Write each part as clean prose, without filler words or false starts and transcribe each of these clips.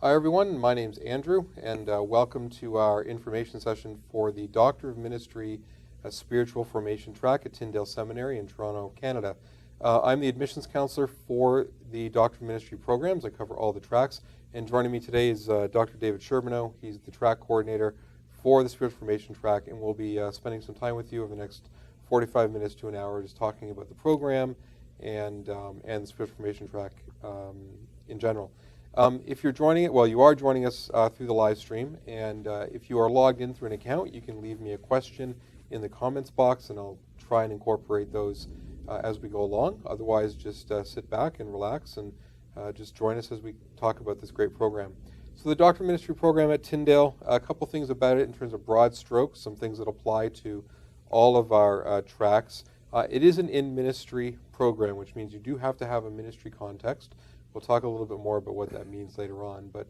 Hi everyone, my name's Andrew, and welcome to our information session for the Doctor of Ministry Spiritual Formation track at Tyndale Seminary in Toronto, Canada. I'm the admissions counselor for the Doctor of Ministry programs. I cover all the tracks, and joining me today is Dr. David Sherbino. He's the track coordinator for the Spiritual Formation track, and we'll be spending some time with you over the next 45 minutes to an hour just talking about the program and the Spiritual Formation track in general. If you're joining it, well, you are joining us through the live stream, and if you are logged in through an account, you can leave me a question in the comments box, and I'll try and incorporate those as we go along. Otherwise, just sit back and relax and just join us as we talk about this great program. So the Doctor of Ministry program at Tyndale, a couple things about it in terms of broad strokes, some things that apply to all of our tracks. It is an in-ministry program, which means you do have to have a ministry context. We'll talk a little bit more about what that means later on, but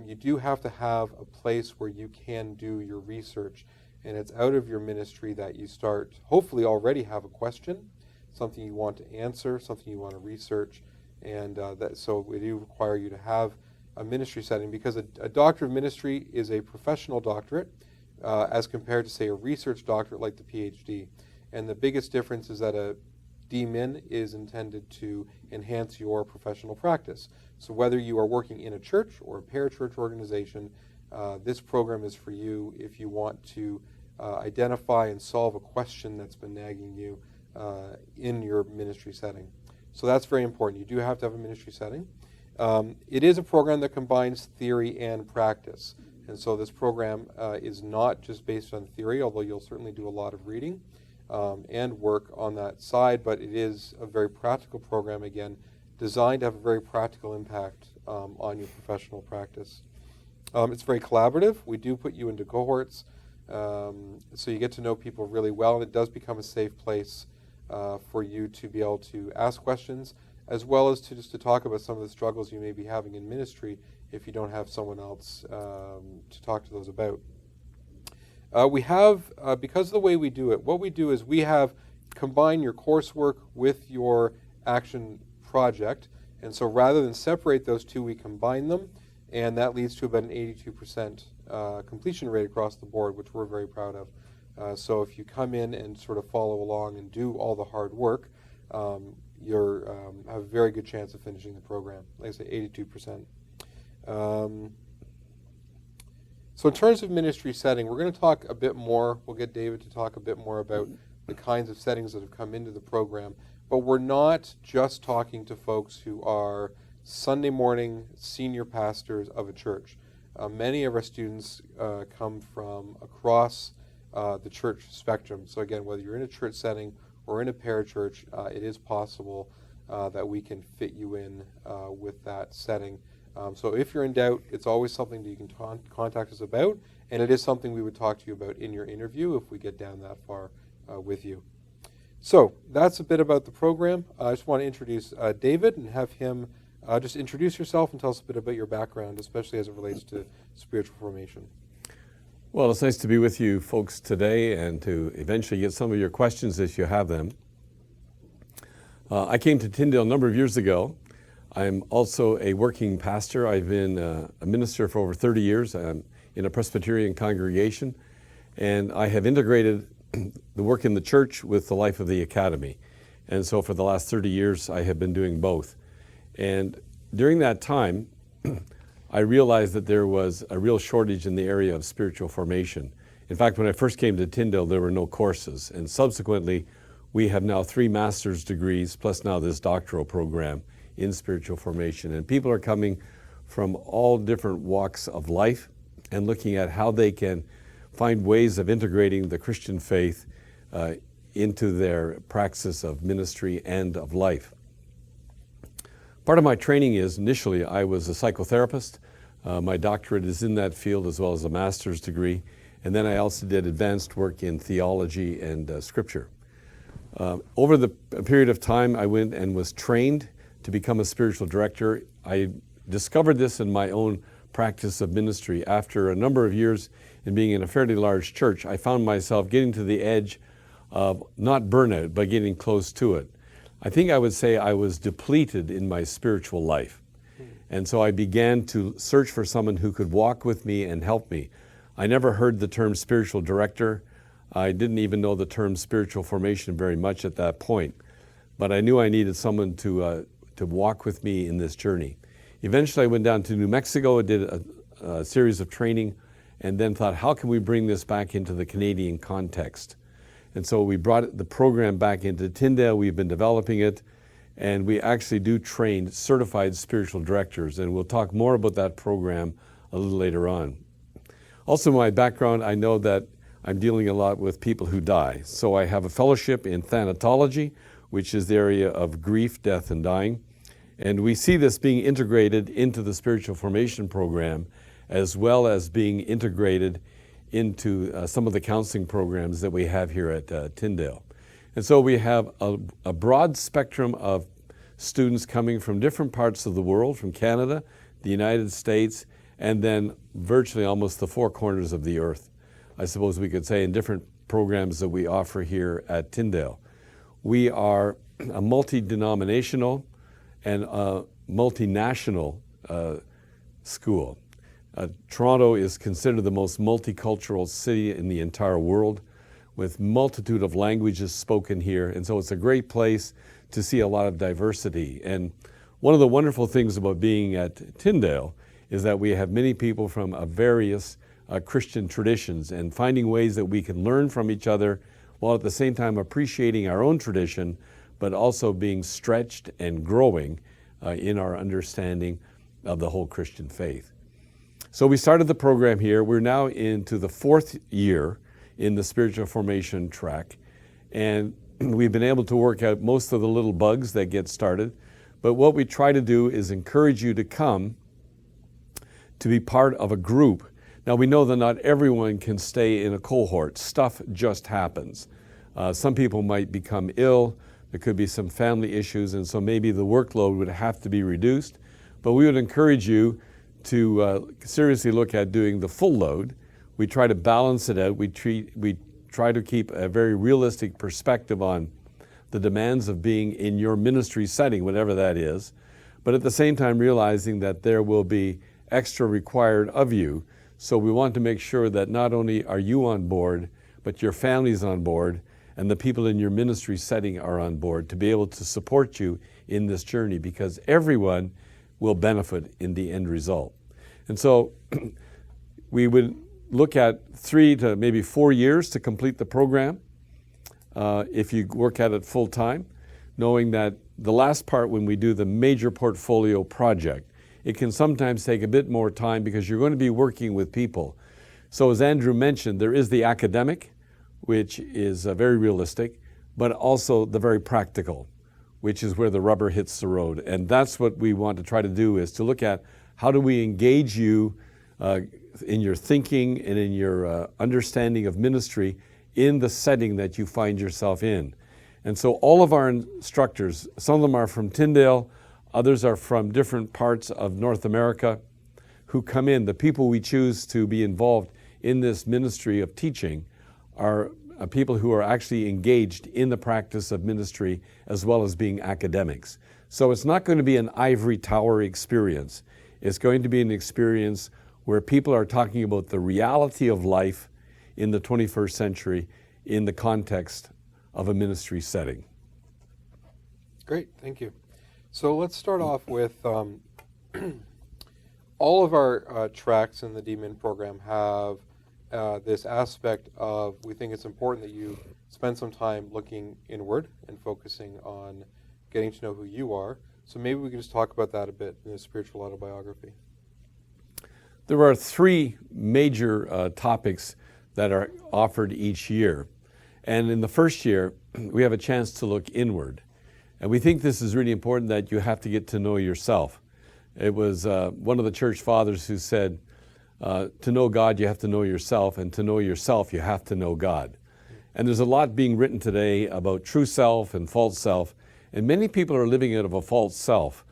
you do have to have a place where you can do your research, and it's out of your ministry that you start, hopefully already have a question, something you want to answer, something you want to research, and so we do require you to have a ministry setting, because a doctor of ministry is a professional doctorate as compared to, say, a research doctorate like the PhD. And the biggest difference is that a DMin is intended to enhance your professional practice. So whether you are working in a church or a parachurch organization, this program is for you if you want to identify and solve a question that's been nagging you in your ministry setting. So that's very important. You do have to have a ministry setting. It is a program that combines theory and practice. And so this program is not just based on theory, although you'll certainly do a lot of reading and work on that side, but it is a very practical program, again, designed to have a very practical impact on your professional practice. It's very collaborative. We do put you into cohorts, so you get to know people really well, and it does become a safe place for you to be able to ask questions, as well as to just to talk about some of the struggles you may be having in ministry if you don't have someone else to talk to those about. We have, because of the way we do it, what we do is we have combined your coursework with your action project. And so rather than separate those two, we combine them. And that leads to about an 82% completion rate across the board, which we're very proud of. So if you come in and sort of follow along and do all the hard work, you have a very good chance of finishing the program. Like I say, 82%. So in terms of ministry setting, we're going to talk a bit more. We'll get David to talk a bit more about the kinds of settings that have come into the program. But we're not just talking to folks who are Sunday morning senior pastors of a church. Many of our students come from across the church spectrum. So again, whether you're in a church setting or in a parachurch, it is possible that we can fit you in with that setting. So if you're in doubt, it's always something that you can contact us about, and it is something we would talk to you about in your interview if we get down that far with you. So that's a bit about the program. I just want to introduce David and have him just introduce yourself and tell us a bit about your background, especially as it relates to spiritual formation. Well, it's nice to be with you folks today and to eventually get some of your questions if you have them. I came to Tyndale a number of years ago. I'm also a working pastor. I've been a minister for over 30 years. I'm in a Presbyterian congregation, and I have integrated the work in the church with the life of the academy. And so for the last 30 years, I have been doing both. And during that time, I realized that there was a real shortage in the area of spiritual formation. In fact, when I first came to Tyndale, there were no courses. And subsequently, we have now 3 master's degrees, plus now this doctoral program in spiritual formation. And people are coming from all different walks of life and looking at how they can find ways of integrating the Christian faith into their praxis of ministry and of life. Part of my training is, initially, I was a psychotherapist. My doctorate is in that field as well as a master's degree. And then I also did advanced work in theology and scripture. Over the period of time, I went and was trained to become a spiritual director. I discovered this in my own practice of ministry. After a number of years in being in a fairly large church, I found myself getting to the edge of not burnout, but getting close to it. I think I would say I was depleted in my spiritual life. And so I began to search for someone who could walk with me and help me. I never heard the term spiritual director. I didn't even know the term spiritual formation very much at that point. But I knew I needed someone to walk with me in this journey. Eventually I went down to New Mexico, did a series of training, and then thought, how can we bring this back into the Canadian context? And so we brought the program back into Tyndale. We've been developing it, and we actually do train certified spiritual directors, and we'll talk more about that program a little later on. Also, my background, I know that I'm dealing a lot with people who die. So I have a fellowship in thanatology, which is the area of grief, death, and dying. And we see this being integrated into the spiritual formation program, as well as being integrated into some of the counseling programs that we have here at Tyndale. And so we have a broad spectrum of students coming from different parts of the world, from Canada, the United States, and then virtually almost the four corners of the earth, I suppose we could say, in different programs that we offer here at Tyndale. We are a multi-denominational and a multinational school. Toronto is considered the most multicultural city in the entire world, with multitude of languages spoken here. And so it's a great place to see a lot of diversity. And one of the wonderful things about being at Tyndale is that we have many people from various Christian traditions, and finding ways that we can learn from each other while at the same time appreciating our own tradition, but also being stretched and growing in our understanding of the whole Christian faith. So we started the program here. We're now into the fourth year in the spiritual formation track, and we've been able to work out most of the little bugs that get started. But what we try to do is encourage you to come to be part of a group. Now, we know that not everyone can stay in a cohort. Stuff just happens. Some people might become ill. There could be some family issues, and so maybe the workload would have to be reduced. But we would encourage you to seriously look at doing the full load. We try to balance it out. We try to keep a very realistic perspective on the demands of being in your ministry setting, whatever that is, but at the same time realizing that there will be extra required of you. So we want to make sure that not only are you on board, but your family's on board, and the people in your ministry setting are on board to be able to support you in this journey, because everyone will benefit in the end result. And so we would look at 3 to maybe 4 years to complete the program if you work at it full time, knowing that the last part, when we do the major portfolio project, it can sometimes take a bit more time because you're going to be working with people. So as Andrew mentioned, there is the academic, which is very realistic, but also the very practical, which is where the rubber hits the road. And that's what we want to try to do, is to look at how do we engage you in your thinking and in your understanding of ministry in the setting that you find yourself in. And so all of our instructors, some of them are from Tyndale, others are from different parts of North America, who come in. The people we choose to be involved in this ministry of teaching are people who are actually engaged in the practice of ministry as well as being academics. So it's not going to be an ivory tower experience. It's going to be an experience where people are talking about the reality of life in the 21st century in the context of a ministry setting. Great, thank you. So let's start off with all of our tracks in the DMin program have this aspect of, we think it's important that you spend some time looking inward and focusing on getting to know who you are. So maybe we can just talk about that a bit in the spiritual autobiography. There are 3 major topics that are offered each year. And in the first year, we have a chance to look inward. And we think this is really important, that you have to get to know yourself. It was one of the church fathers who said, to know God, you have to know yourself, and to know yourself, you have to know God. And there's a lot being written today about true self and false self, and many people are living out of a false self,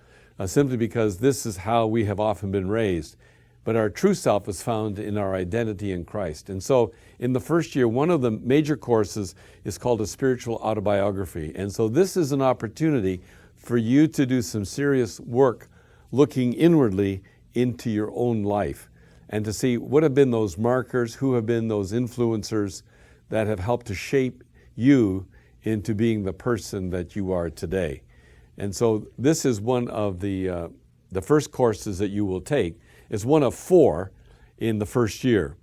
simply because this is how we have often been raised. But our true self is found in our identity in Christ. And so in the first year, one of the major courses is called a spiritual autobiography. And so this is an opportunity for you to do some serious work looking inwardly into your own life and to see what have been those markers, who have been those influencers that have helped to shape you into being the person that you are today. And so this is one of the first courses that you will take. It's one of 4 in the first year.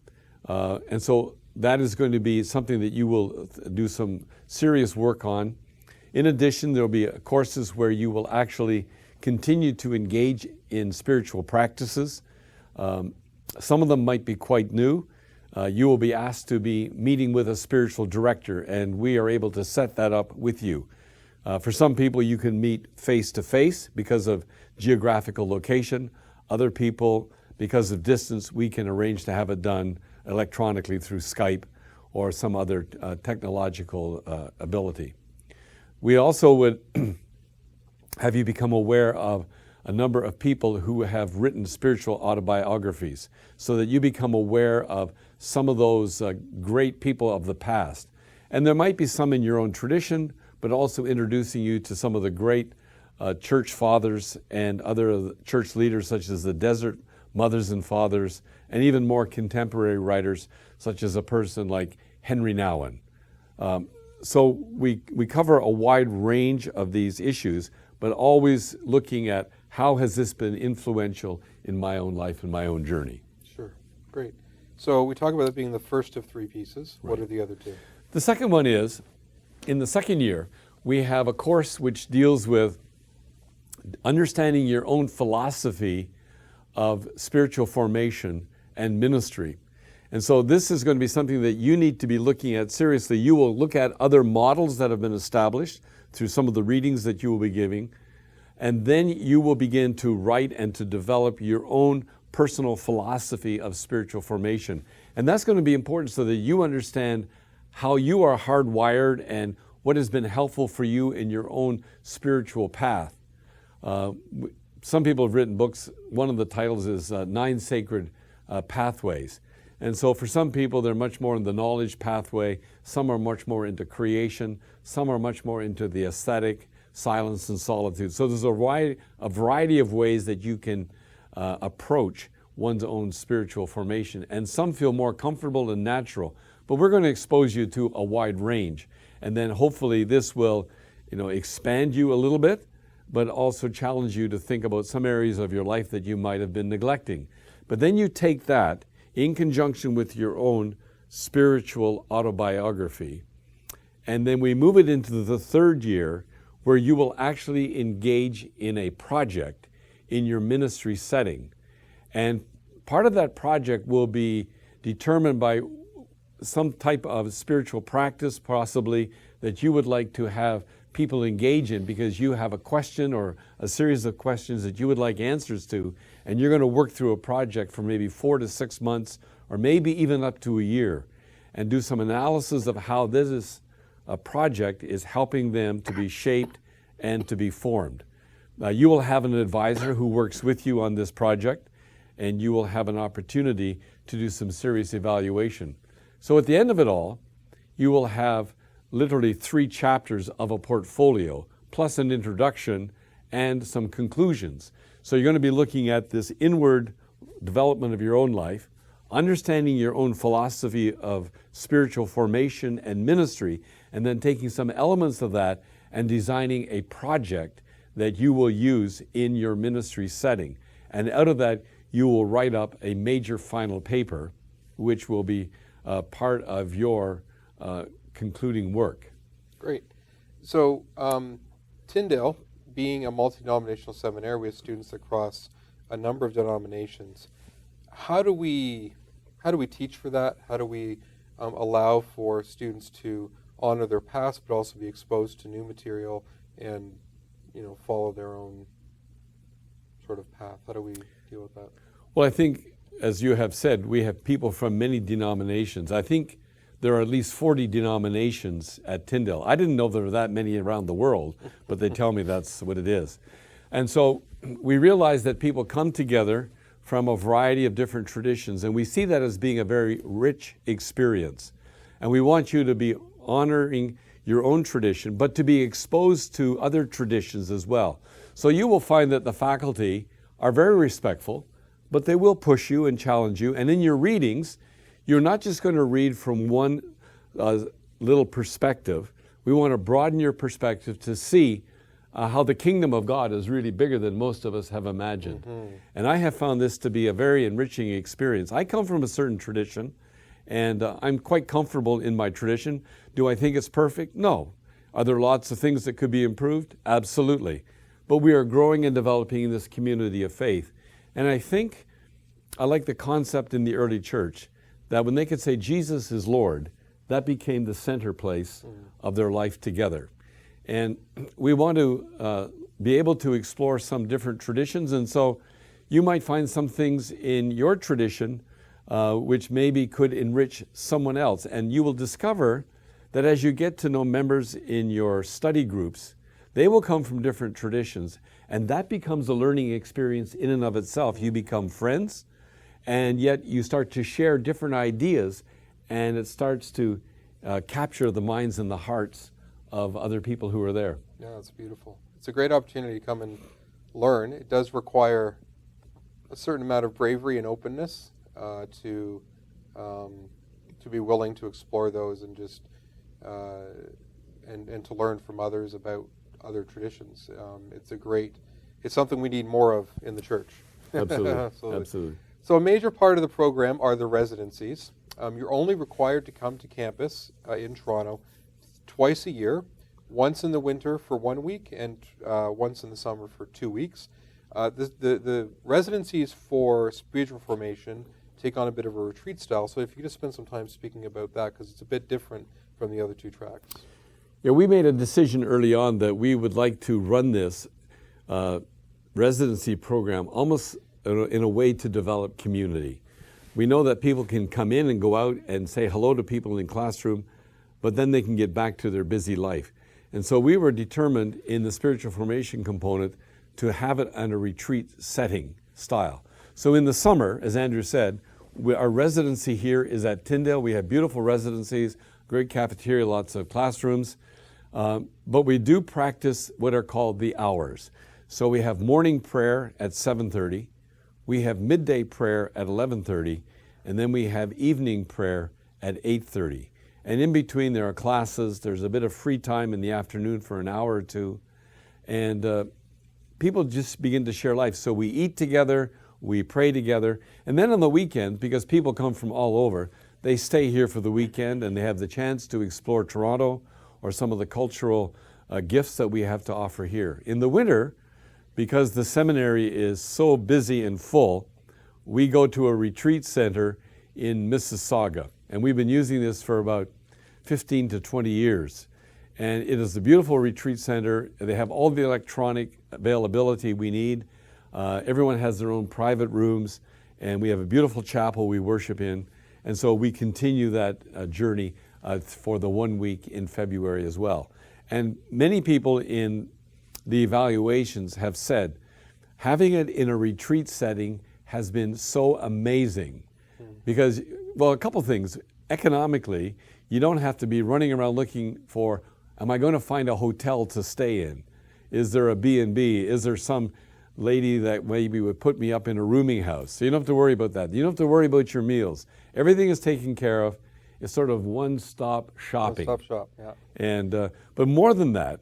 And so that is going to be something that you will do some serious work on. In addition, there will be courses where you will actually continue to engage in spiritual practices. Some of them might be quite new. You will be asked to be meeting with a spiritual director, and we are able to set that up with you. For some people, you can meet face-to-face because of geographical location. Other people, because of distance, we can arrange to have it done electronically through Skype or some other technological ability. We also would have you become aware of a number of people who have written spiritual autobiographies so that you become aware of some of those great people of the past. And there might be some in your own tradition, but also introducing you to some of the great church fathers and other church leaders such as the Desert Mothers and Fathers, and even more contemporary writers such as a person like Henry Nouwen. So we cover a wide range of these issues, but always looking at how has this been influential in my own life and my own journey. Sure, great. So we talk about it being the first of 3 pieces. Right. What are the other 2? The second one is, in the second year, we have a course which deals with understanding your own philosophy of spiritual formation and ministry. And so this is going to be something that you need to be looking at seriously. You will look at other models that have been established through some of the readings that you will be giving, and then you will begin to write and to develop your own personal philosophy of spiritual formation. And that's going to be important so that you understand how you are hardwired and what has been helpful for you in your own spiritual path. Some people have written books. One of the titles is 9 Sacred Pathways. And so for some people, they're much more in the knowledge pathway. Some are much more into creation. Some are much more into the aesthetic, silence and solitude. So there's a variety of ways that you can approach one's own spiritual formation. And some feel more comfortable and natural. But we're going to expose you to a wide range. And then hopefully this will, expand you a little bit, but also challenge you to think about some areas of your life that you might have been neglecting. But then you take that in conjunction with your own spiritual autobiography, and then we move it into the third year where you will actually engage in a project in your ministry setting. And part of that project will be determined by some type of spiritual practice, possibly, that you would like to have people engage in because you have a question or a series of questions that you would like answers to, and you're going to work through a project for maybe 4 to 6 months or maybe even up to a year and do some analysis of how this project is helping them to be shaped and to be formed. You will have an advisor who works with you on this project, and you will have an opportunity to do some serious evaluation. So at the end of it all, you will have literally 3 chapters of a portfolio, plus an introduction and some conclusions. So you're going to be looking at this inward development of your own life, understanding your own philosophy of spiritual formation and ministry, and then taking some elements of that and designing a project that you will use in your ministry setting. And out of that, you will write up a major final paper, which will be part of your concluding work. Great. So Tyndale, being a multi-denominational seminary, we have students across a number of denominations. How do we teach for that? How do we allow for students to honor their past, but also be exposed to new material and follow their own sort of path? How do we deal with that? Well, I think, as you have said, we have people from many denominations. I think there are at least 40 denominations at Tyndale. I didn't know there were that many around the world, but they tell me that's what it is. And so we realize that people come together from a variety of different traditions, and we see that as being a very rich experience. And we want you to be honoring your own tradition, but to be exposed to other traditions as well. So you will find that the faculty are very respectful, but they will push you and challenge you. And in your readings, you're not just going to read from one little perspective. We want to broaden your perspective to see how the kingdom of God is really bigger than most of us have imagined. And I have found this to be a very enriching experience. I come from a certain tradition, and I'm quite comfortable in my tradition. Do I think it's perfect? No. Are there lots of things that could be improved? Absolutely. But we are growing and developing in this community of faith. And I think I like the concept in the early church that when they could say Jesus is Lord, that became the center place of their life together. And we want to be able to explore some different traditions. And so you might find some things in your tradition which maybe could enrich someone else. And you will discover that as you get to know members in your study groups, they will come from different traditions. And that becomes a learning experience in and of itself. You become friends, and yet you start to share different ideas, and it starts to capture the minds and the hearts of other people who are there. Yeah, it's beautiful. It's a great opportunity to come and learn. It does require a certain amount of bravery and openness to be willing to explore those and just and to learn from others about other traditions. It's something we need more of in the church. Absolutely. Absolutely. Absolutely. So a major part of the program are the residencies. You're only required to come to campus in Toronto twice a year, once in the winter for 1 week and once in the summer for 2 weeks. The residencies for spiritual formation take on a bit of a retreat style. So if you could just spend some time speaking about that, because it's a bit different from the other two tracks. Yeah, we made a decision early on that we would like to run this residency program almost in a way to develop community. We know that people can come in and go out and say hello to people in the classroom, but then they can get back to their busy life. And so we were determined in the spiritual formation component to have it on a retreat setting style. So in the summer, as Andrew said, our residency here is at Tyndale. We have beautiful residencies, great cafeteria, lots of classrooms, but we do practice what are called the hours. So we have morning prayer at 7:30, we have midday prayer at 11:30, and then we have evening prayer at 8:30. And in between there are classes, there's a bit of free time in the afternoon for an hour or two, and people just begin to share life. So we eat together, we pray together, and then on the weekend, because people come from all over, they stay here for the weekend and they have the chance to explore Toronto or some of the cultural gifts that we have to offer here. In the winter, because the seminary is so busy and full, we go to a retreat center in Mississauga. And we've been using this for about 15 to 20 years. And it is a beautiful retreat center. They have all the electronic availability we need. Everyone has their own private rooms, and we have a beautiful chapel we worship in. And so we continue that journey for the 1 week in February as well. And many people in the evaluations have said, having it in a retreat setting has been so amazing. Because, well, a couple things. Economically, you don't have to be running around looking for, am I going to find a hotel to stay in? Is there a B&B? Is there some lady that maybe would put me up in a rooming house? So you don't have to worry about that. You don't have to worry about your meals. Everything is taken care of. It's sort of one-stop shopping. One-stop shop, yeah. And, but more than that,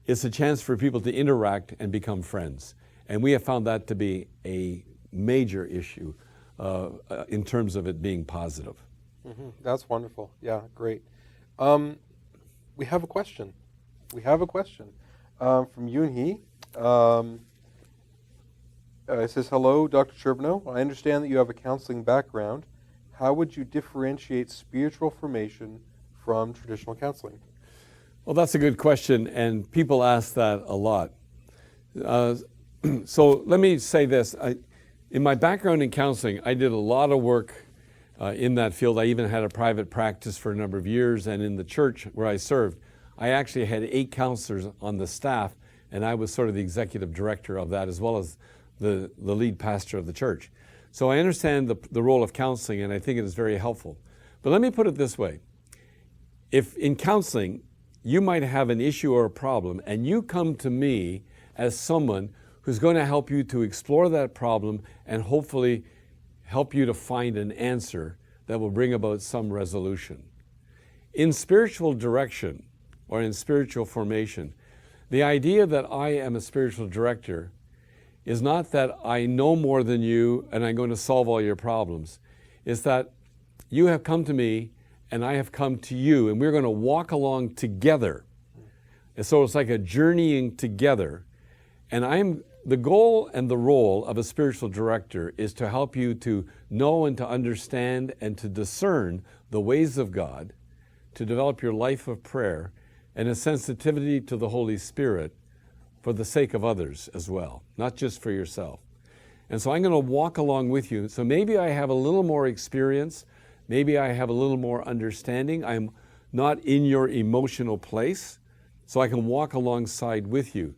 it's a chance for people to interact and become friends. And we have found that to be a major issue in terms of it being positive. Mm-hmm. That's wonderful. Yeah, great. We have a question. From Yoon-hee. It says, hello, Dr. Charbonneau. I understand that you have a counseling background. How would you differentiate spiritual formation from traditional counseling? Well, that's a good question, and people ask that a lot. So let me say this. In my background in counseling, I did a lot of work in that field. I even had a private practice for a number of years, and in the church where I served, I actually had 8 counselors on the staff, and I was sort of the executive director of that, as well as the lead pastor of the church. So I understand the role of counseling, and I think it is very helpful. But let me put it this way. If in counseling, you might have an issue or a problem, and you come to me as someone who's going to help you to explore that problem and hopefully help you to find an answer that will bring about some resolution. In spiritual direction or in spiritual formation, the idea that I am a spiritual director is not that I know more than you and I'm going to solve all your problems. It's that you have come to me and I have come to you, and we're going to walk along together. And so it's like a journeying together. And the goal and the role of a spiritual director is to help you to know and to understand and to discern the ways of God, to develop your life of prayer and a sensitivity to the Holy Spirit for the sake of others as well, not just for yourself. And so I'm going to walk along with you. So maybe I have a little more experience, maybe I have a little more understanding. I'm not in your emotional place, so I can walk alongside with you.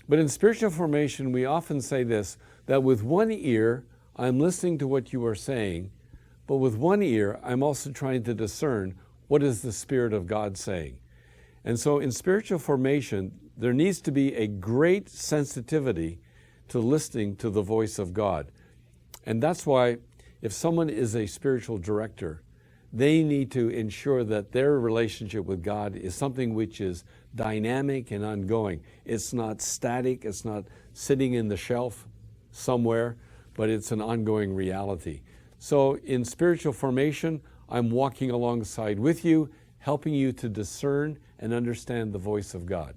But in spiritual formation, we often say this, that with one ear, I'm listening to what you are saying, but with one ear, I'm also trying to discern what is the Spirit of God saying. And so in spiritual formation, there needs to be a great sensitivity to listening to the voice of God. And that's why if someone is a spiritual director, they need to ensure that their relationship with God is something which is dynamic and ongoing. It's not static, it's not sitting in the shelf somewhere, but it's an ongoing reality. So in spiritual formation, I'm walking alongside with you, helping you to discern and understand the voice of God.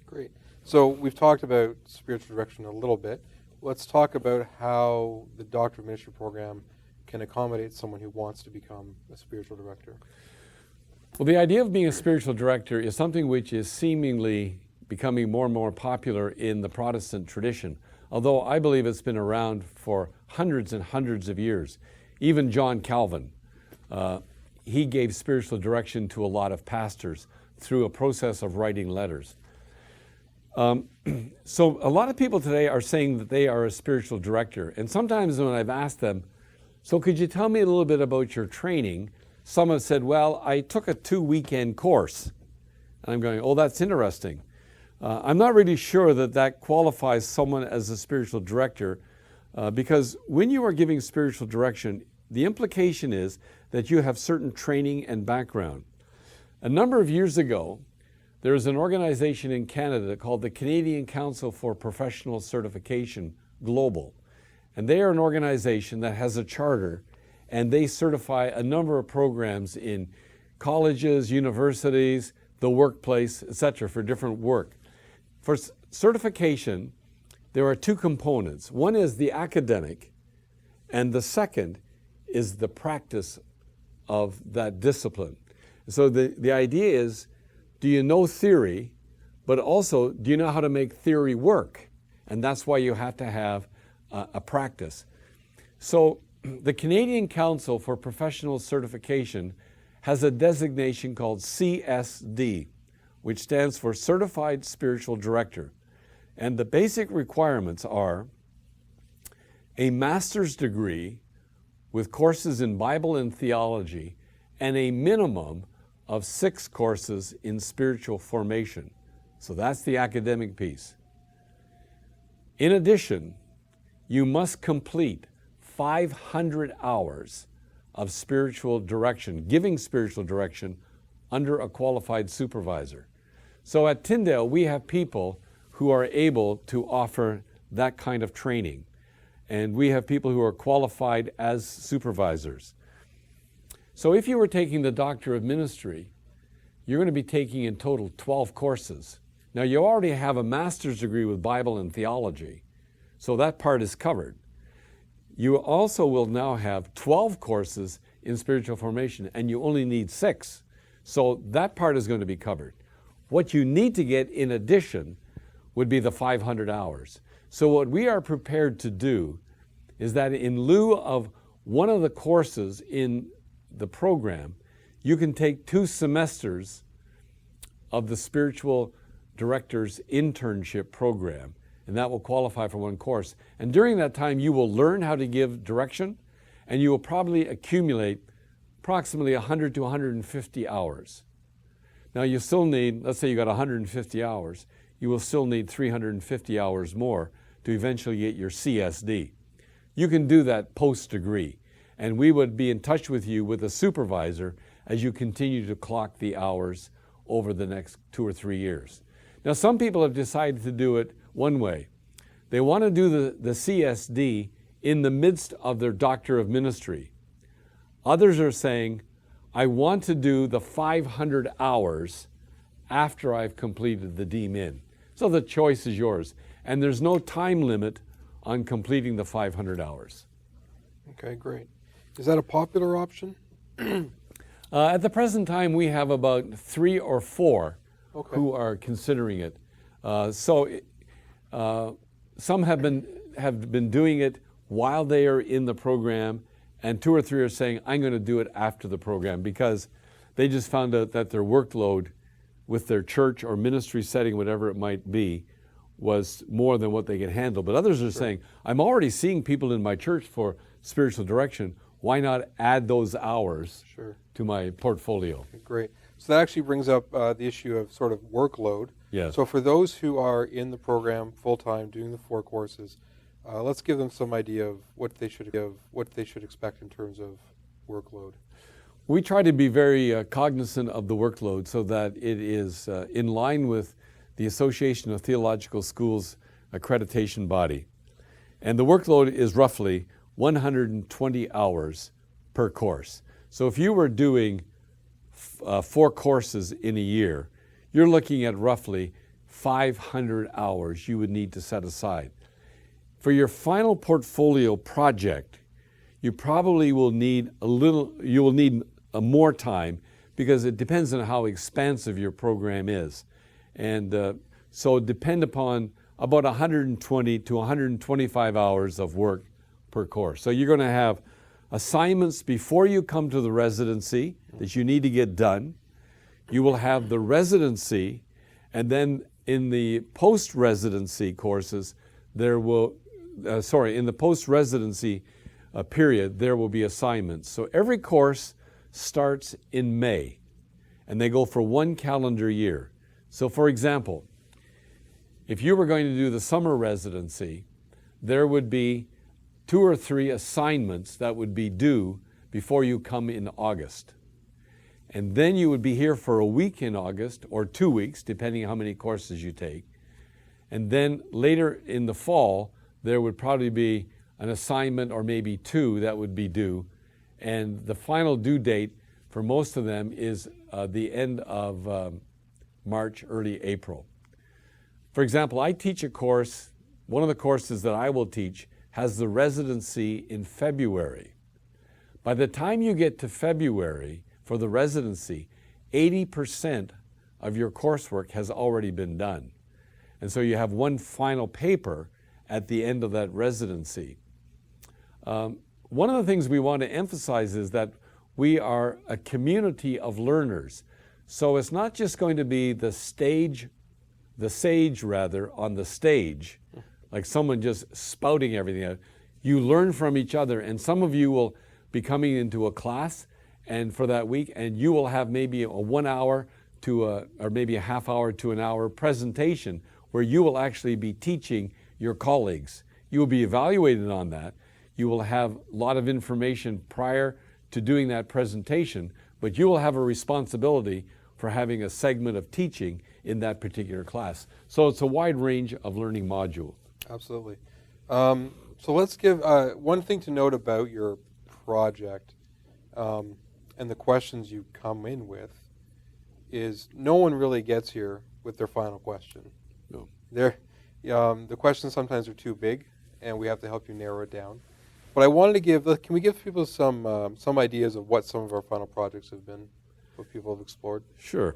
Great. So we've talked about spiritual direction a little bit. Let's talk about how the Doctor of Ministry program can accommodate someone who wants to become a spiritual director. Well, the idea of being a spiritual director is something which is seemingly becoming more and more popular in the Protestant tradition, although I believe it's been around for hundreds and hundreds of years. Even John Calvin, he gave spiritual direction to a lot of pastors through a process of writing letters. So a lot of people today are saying that they are a spiritual director. And sometimes when I've asked them, so could you tell me a little bit about your training? Some have said, well, I took a 2-weekend course. And I'm going, oh, that's interesting. I'm not really sure that that qualifies someone as a spiritual director because when you are giving spiritual direction, the implication is that you have certain training and background. A number of years ago, there was an organization in Canada called the Canadian Council for Professional Certification Global. And they are an organization that has a charter, and they certify a number of programs in colleges, universities, the workplace, etc., for different work. For certification, there are 2 components. One is the academic, and the second is the practice of that discipline. So the idea is, do you know theory, but also do you know how to make theory work? And that's why you have to have a practice. So the Canadian Council for Professional Certification has a designation called CSD, which stands for Certified Spiritual Director. And the basic requirements are a master's degree with courses in Bible and theology and a minimum of 6 courses in spiritual formation. So that's the academic piece. In addition, you must complete 500 hours of spiritual direction, giving spiritual direction under a qualified supervisor. So at Tyndale, we have people who are able to offer that kind of training. And we have people who are qualified as supervisors. So if you were taking the Doctor of Ministry, you're going to be taking in total 12 courses. Now you already have a master's degree with Bible and theology, so that part is covered. You also will now have 12 courses in spiritual formation, and you only need 6. So that part is going to be covered. What you need to get in addition would be the 500 hours. So what we are prepared to do is that in lieu of one of the courses in the program, you can take 2 semesters of the spiritual director's internship program, and that will qualify for 1 course. And during that time, you will learn how to give direction, and you will probably accumulate approximately 100 to 150 hours. Now you still need, let's say you got 150 hours, you will still need 350 hours more to eventually get your CSD. You can do that post-degree, and we would be in touch with you with a supervisor as you continue to clock the hours over the next 2 or 3 years. Now, some people have decided to do it one way. They want to do the CSD in the midst of their Doctor of Ministry. Others are saying, I want to do the 500 hours after I've completed the DMin. So the choice is yours. And there's no time limit on completing the 500 hours. Okay, great. Is that a popular option? At the present time, we have about 3 or 4 Okay. who are considering it. Some have been doing it while they are in the program, and 2 or 3 are saying, I'm going to do it after the program, because they just found out that their workload with their church or ministry setting, whatever it might be, was more than what they can handle. But others are saying, I'm already seeing people in my church for spiritual direction. Why not add those hours to my portfolio? Okay, great. So that actually brings up the issue of sort of workload. Yes. So for those who are in the program full-time doing the 4 courses, let's give them some idea of what they should expect in terms of workload. We try to be very cognizant of the workload so that it is in line with the Association of Theological Schools accreditation body. And the workload is roughly 120 hours per course. So if you were doing 4 courses in a year, you're looking at roughly 500 hours you would need to set aside. For your final portfolio project, you probably will need more time, because it depends on how expansive your program is. And so depend upon about 120 to 125 hours of work per course. So you're going to have assignments before you come to the residency that you need to get done. You will have the residency, and then in the post-residency courses, in the post-residency period, there will be assignments. So every course starts in May, and they go for 1 calendar year. So for example, if you were going to do the summer residency, there would be 2 or 3 assignments that would be due before you come in August. And then you would be here for a week in August, or 2 weeks, depending on how many courses you take. And then later in the fall, there would probably be an assignment or maybe 2 that would be due. And the final due date for most of them is the end of March, early April. For example, I teach a course, one of the courses that I will teach has the residency in February. By the time you get to February for the residency, 80% of your coursework has already been done. And so you have one final paper at the end of that residency. One of the things we want to emphasize is that we are a community of learners. So it's not just going to be the sage on the stage, like someone just spouting everything out. You learn from each other, and some of you will be coming into a class and for that week, and you will have maybe a 1 hour or maybe a half hour to an hour presentation where you will actually be teaching your colleagues. You will be evaluated on that. You will have a lot of information prior to doing that presentation, but you will have a responsibility for having a segment of teaching in that particular class. So it's a wide range of learning module. Absolutely. So let's give one thing to note about your project and the questions you come in with is no one really gets here with their final question. No. The questions sometimes are too big, and we have to help you narrow it down. But I wanted to can we give people some ideas of what some of our final projects have been, what people have explored? Sure.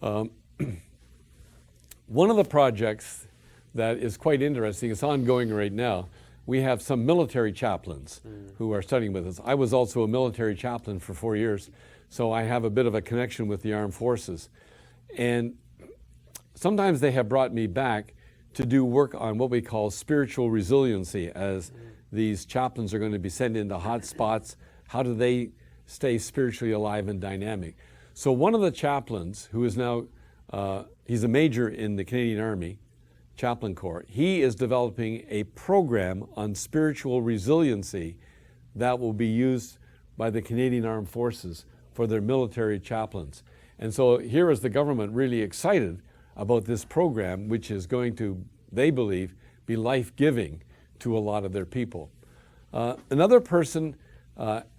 One of the projects that is quite interesting, it's ongoing right now, we have some military chaplains who are studying with us. I was also a military chaplain for 4 years, so I have a bit of a connection with the armed forces. And sometimes they have brought me back to do work on what we call spiritual resiliency, as these chaplains are going to be sent into hot spots. How do they stay spiritually alive and dynamic? So one of the chaplains, who is now He's a major in the Canadian Army, Chaplain Corps. He is developing a program on spiritual resiliency that will be used by the Canadian Armed Forces for their military chaplains. And so here is the government really excited about this program, which is going to, they believe, be life-giving to a lot of their people. Another person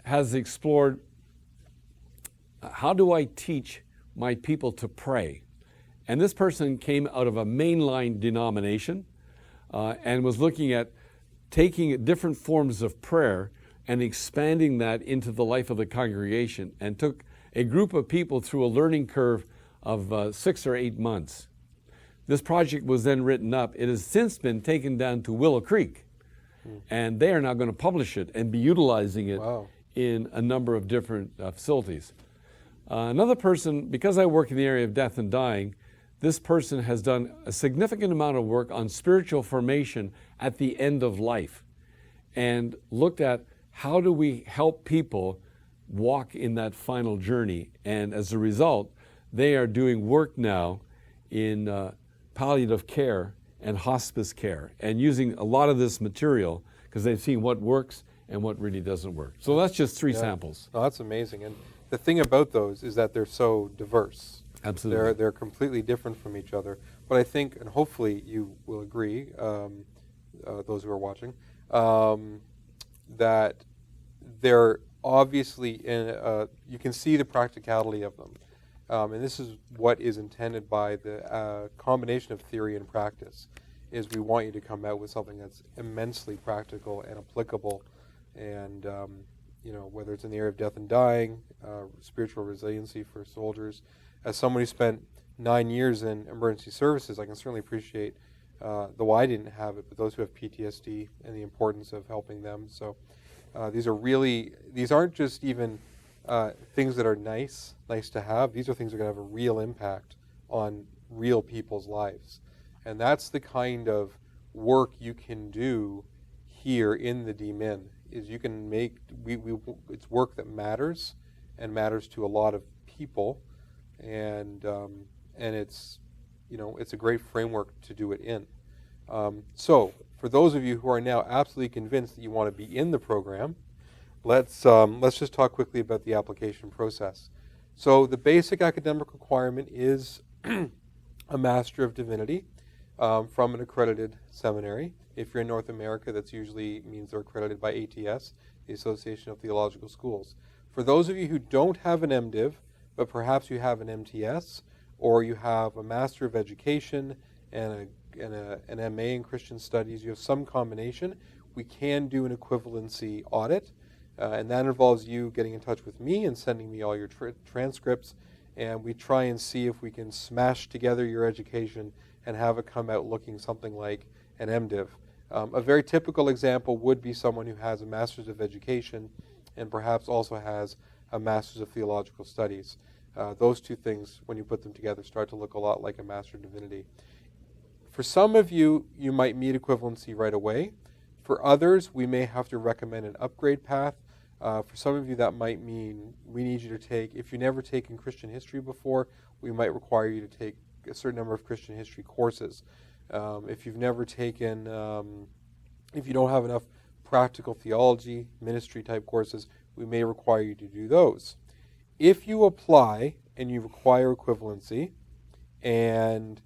has explored, how do I teach my people to pray? And this person came out of a mainline denomination and was looking at taking different forms of prayer and expanding that into the life of the congregation, and took a group of people through a learning curve of 6 or 8 months. This project was then written up. It has since been taken down to Willow Creek, and they are now going to publish it and be utilizing it in a number of different facilities. Another person, because I work in the area of death and dying, this person has done a significant amount of work on spiritual formation at the end of life, and looked at how do we help people walk in that final journey. And as a result, they are doing work now in palliative care and hospice care, and using a lot of this material because they've seen what works and what really doesn't work. So that's just 3 samples. Oh, that's amazing. And the thing about those is that they're so diverse. Absolutely. They're completely different from each other. But I think, and hopefully you will agree, those who are watching, that they're obviously you can see the practicality of them. And this is what is intended by the combination of theory and practice, is we want you to come out with something that's immensely practical and applicable. And, whether it's in the area of death and dying, spiritual resiliency for soldiers. As someone who spent 9 years in emergency services, I can certainly appreciate, though I didn't have it, but those who have PTSD and the importance of helping them. So these aren't just even things that are nice to have. These are things that are going to have a real impact on real people's lives. And that's the kind of work you can do here in the DMin, is you can make, it's work that matters, and matters to a lot of people. And it's, it's a great framework to do it in. So for those of you who are now absolutely convinced that you want to be in the program, let's just talk quickly about the application process. So the basic academic requirement is a Master of Divinity from an accredited seminary. If you're in North America, that usually means they're accredited by ATS, the Association of Theological Schools. For those of you who don't have an MDiv, but perhaps you have an MTS, or you have a Master of Education and an MA in Christian Studies, you have some combination, we can do an equivalency audit. And that involves you getting in touch with me and sending me all your transcripts, and we try and see if we can smash together your education and have it come out looking something like an MDiv. A very typical example would be someone who has a Master's of Education and perhaps also has a Master's of Theological Studies. Those two things, when you put them together, start to look a lot like a Master of Divinity. For some of you, you might meet equivalency right away. For others, we may have to recommend an upgrade path. For some of you, that might mean we need you to take, if you've never taken Christian history before, we might require you to take a certain number of Christian history courses. If you've never taken, if you don't have enough practical theology, ministry type courses, we may require you to do those. If you apply and you require equivalency, and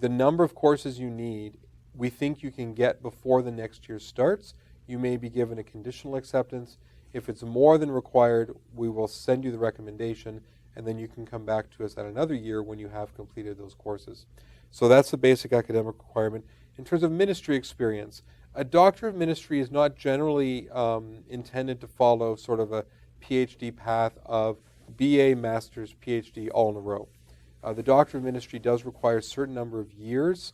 the number of courses you need, we think you can get before the next year starts, you may be given a conditional acceptance. If it's more than required, we will send you the recommendation, and then you can come back to us at another year when you have completed those courses. So that's the basic academic requirement. In terms of ministry experience, a Doctor of Ministry is not generally intended to follow sort of a PhD path of BA, Master's, PhD all in a row. The Doctor of Ministry does require a certain number of years,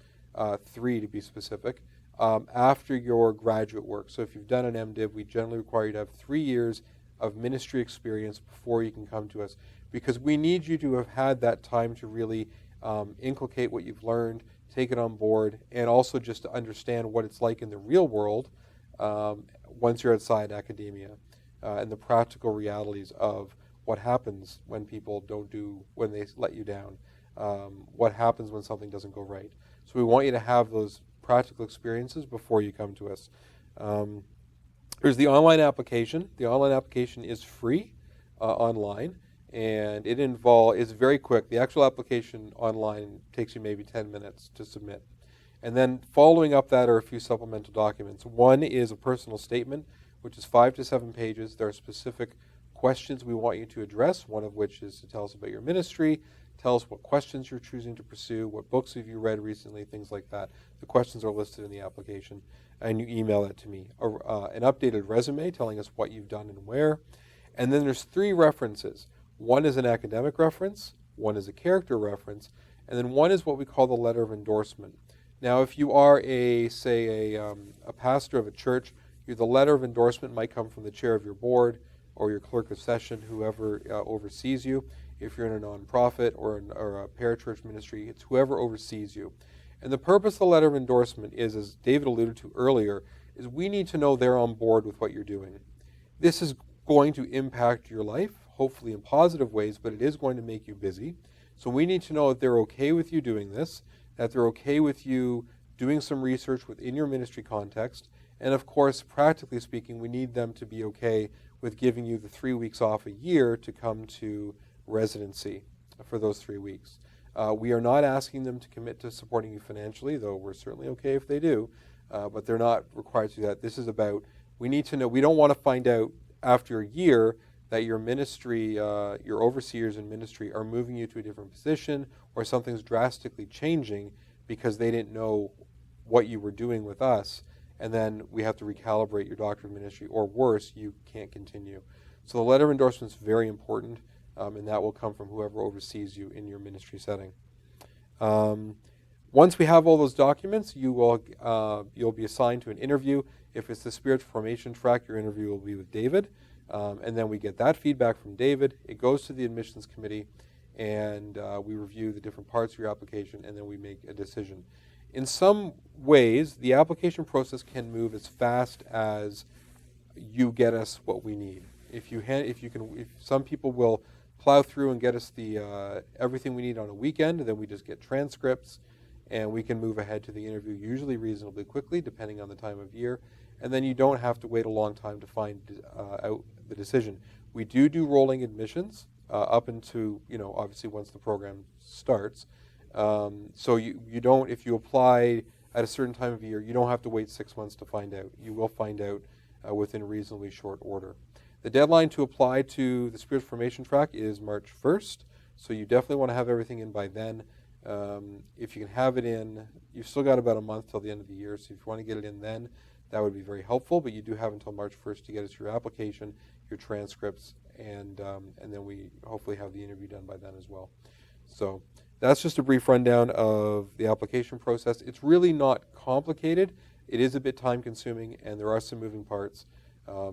3 to be specific, after your graduate work. So if you've done an MDiv, we generally require you to have 3 years of ministry experience before you can come to us, because we need you to have had that time to really inculcate what you've learned, take it on board, and also just to understand what it's like in the real world once you're outside academia, and the practical realities of what happens when people don't do, when they let you down. what happens when something doesn't go right. So we want you to have those practical experiences before you come to us. There's the online application. The online application is free online, and it's very quick. The actual application online takes you maybe 10 minutes to submit. And then following up that are a few supplemental documents. One is a personal statement, which is 5 to 7 pages. There are specific questions we want you to address, one of which is to tell us about your ministry, tell us what questions you're choosing to pursue, what books have you read recently, things like that. The questions are listed in the application, and you email that to me. An updated resume telling us what you've done and where. And then there's 3 references. One is an academic reference, one is a character reference, and then one is what we call the letter of endorsement. Now, if you are a pastor of a church, the letter of endorsement might come from the chair of your board or your clerk of session, whoever oversees you. If you're in a nonprofit or a parachurch ministry, it's whoever oversees you. And the purpose of the letter of endorsement is, as David alluded to earlier, is we need to know they're on board with what you're doing. This is going to impact your life, hopefully in positive ways, but it is going to make you busy. So we need to know that they're okay with you doing this, that they're okay with you doing some research within your ministry context. And of course, practically speaking, we need them to be okay with giving you the 3 weeks off a year to come to residency for those 3 weeks. We are not asking them to commit to supporting you financially, though we're certainly okay if they do, but they're not required to do that. This is about, we need to know, we don't want to find out after a year that your ministry, your overseers in ministry are moving you to a different position or something's drastically changing because they didn't know what you were doing with us, and then we have to recalibrate your doctrine of ministry, or worse, you can't continue. So the letter of endorsement is very important, and that will come from whoever oversees you in your ministry setting. Once we have all those documents, you'll be assigned to an interview. If it's the spiritual formation track, your interview will be with David. And then we get that feedback from David. It goes to the admissions committee, and we review the different parts of your application, and then we make a decision. In some ways, the application process can move as fast as you get us what we need. If some people will plow through and get us the everything we need on a weekend, then we just get transcripts, and we can move ahead to the interview usually reasonably quickly, depending on the time of year. And then you don't have to wait a long time to find out the decision. We do rolling admissions up into, obviously once the program starts. So you don't, if you apply at a certain time of year, you don't have to wait 6 months to find out. You will find out within reasonably short order. The deadline to apply to the spiritual formation track is March 1st, so you definitely want to have everything in by then. If you can have it in, you've still got about a month till the end of the year, so if you want to get it in then, that would be very helpful, but you do have until March 1st to get us your application, your transcripts, and then we hopefully have the interview done by then as well. So that's just a brief rundown of the application process. It's really not complicated. It is a bit time-consuming, and there are some moving parts.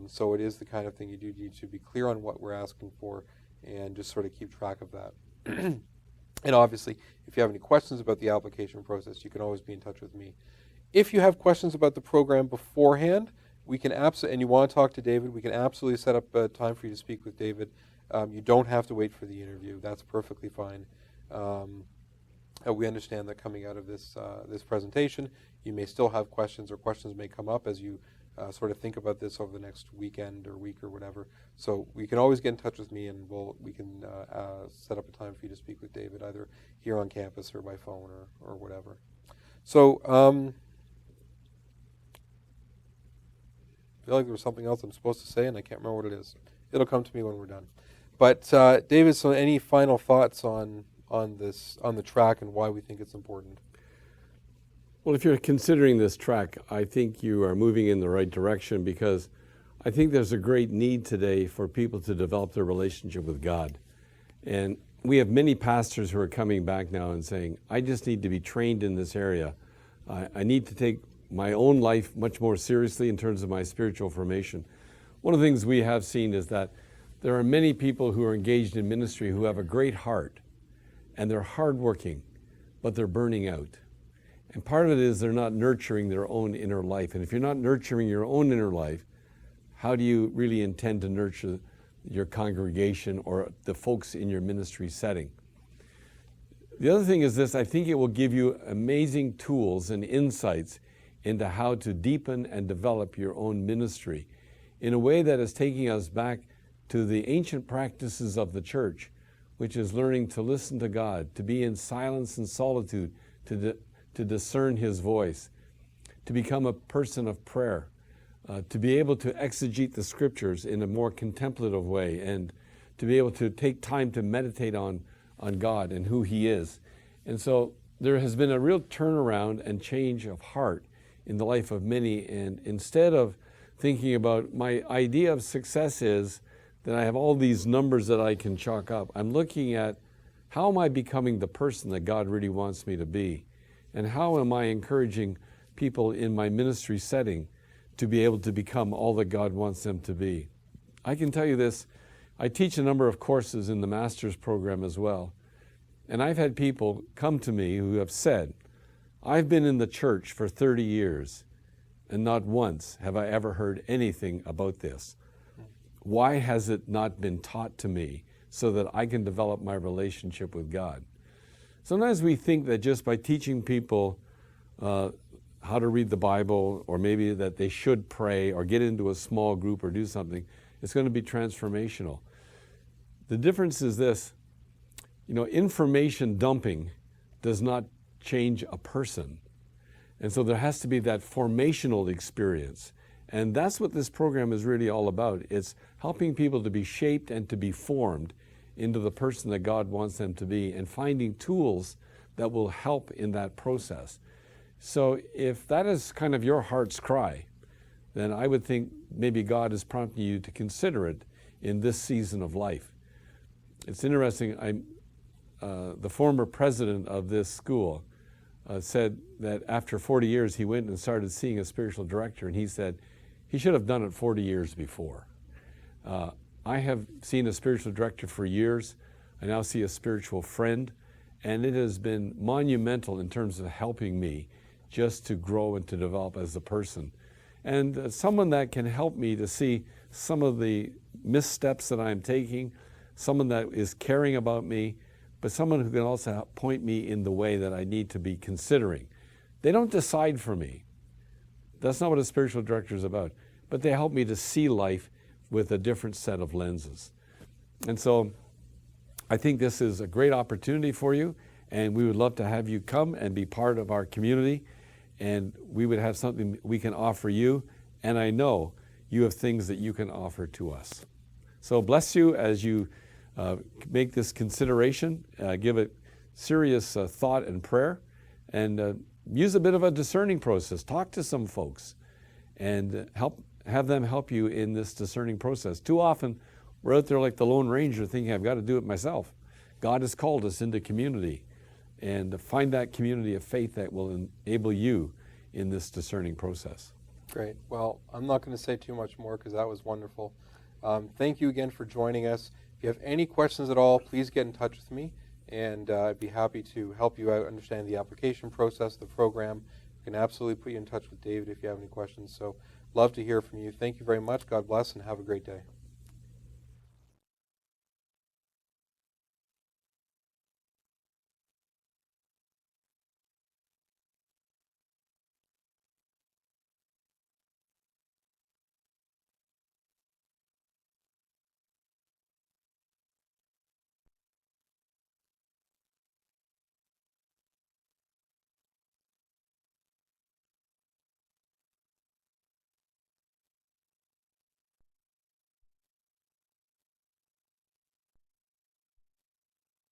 So it is the kind of thing you do need to be clear on what we're asking for and just sort of keep track of that. And obviously, if you have any questions about the application process, you can always be in touch with me. If you have questions about the program beforehand, we can and you want to talk to David, we can absolutely set up a time for you to speak with David. You don't have to wait for the interview. That's perfectly fine. We understand that coming out of this presentation, you may still have questions, or questions may come up as you sort of think about this over the next weekend or week or whatever. So you can always get in touch with me, and we can set up a time for you to speak with David, either here on campus or by phone or whatever. So I feel like there was something else I'm supposed to say, and I can't remember what it is. It'll come to me when we're done. But David, so any final thoughts on the track and why we think it's important? Well, if you're considering this track, I think you are moving in the right direction, because I think there's a great need today for people to develop their relationship with God. And we have many pastors who are coming back now and saying, I just need to be trained in this area. I need to take my own life much more seriously in terms of my spiritual formation. One of the things we have seen is that there are many people who are engaged in ministry who have a great heart, and they're hardworking, but they're burning out. And part of it is they're not nurturing their own inner life. And if you're not nurturing your own inner life, how do you really intend to nurture your congregation or the folks in your ministry setting? The other thing is this: I think it will give you amazing tools and insights into how to deepen and develop your own ministry in a way that is taking us back to the ancient practices of the church, which is learning to listen to God, to be in silence and solitude, to discern His voice, to become a person of prayer, to be able to exegete the scriptures in a more contemplative way, and to be able to take time to meditate on God and who He is. And so there has been a real turnaround and change of heart in the life of many. And instead of thinking about my idea of success is that I have all these numbers that I can chalk up, I'm looking at how am I becoming the person that God really wants me to be? And how am I encouraging people in my ministry setting to be able to become all that God wants them to be? I can tell you this, I teach a number of courses in the master's program as well. And I've had people come to me who have said, I've been in the church for 30 years and not once have I ever heard anything about this. Why has it not been taught to me so that I can develop my relationship with God? Sometimes we think that just by teaching people how to read the Bible, or maybe that they should pray or get into a small group or do something, it's going to be transformational. The difference is this, information dumping does not change a person. And so there has to be that formational experience. And that's what this program is really all about. It's helping people to be shaped and to be formed into the person that God wants them to be, and finding tools that will help in that process. So if that is kind of your heart's cry, then I would think maybe God is prompting you to consider it in this season of life. It's interesting, the former president of this school said that after 40 years he went and started seeing a spiritual director, and he said he should have done it 40 years before. I have seen a spiritual director for years. I now see a spiritual friend, and it has been monumental in terms of helping me just to grow and to develop as a person. And someone that can help me to see some of the missteps that I'm taking, someone that is caring about me, but someone who can also point me in the way that I need to be considering. They don't decide for me. That's not what a spiritual director is about. But they help me to see life with a different set of lenses. And so I think this is a great opportunity for you, and we would love to have you come and be part of our community, and we would have something we can offer you, and I know you have things that you can offer to us. So bless you as you make this consideration, give it serious thought and prayer, and use a bit of a discerning process. Talk to some folks and have them help you in this discerning process. Too often, we're out there like the Lone Ranger thinking, I've got to do it myself. God has called us into community, and find that community of faith that will enable you in this discerning process. Great. Well, I'm not going to say too much more because that was wonderful. Thank you again for joining us. If you have any questions at all, please get in touch with me, and I'd be happy to help you out understand the application process, the program. I can absolutely put you in touch with David if you have any questions. So love to hear from you. Thank you very much. God bless, and have a great day.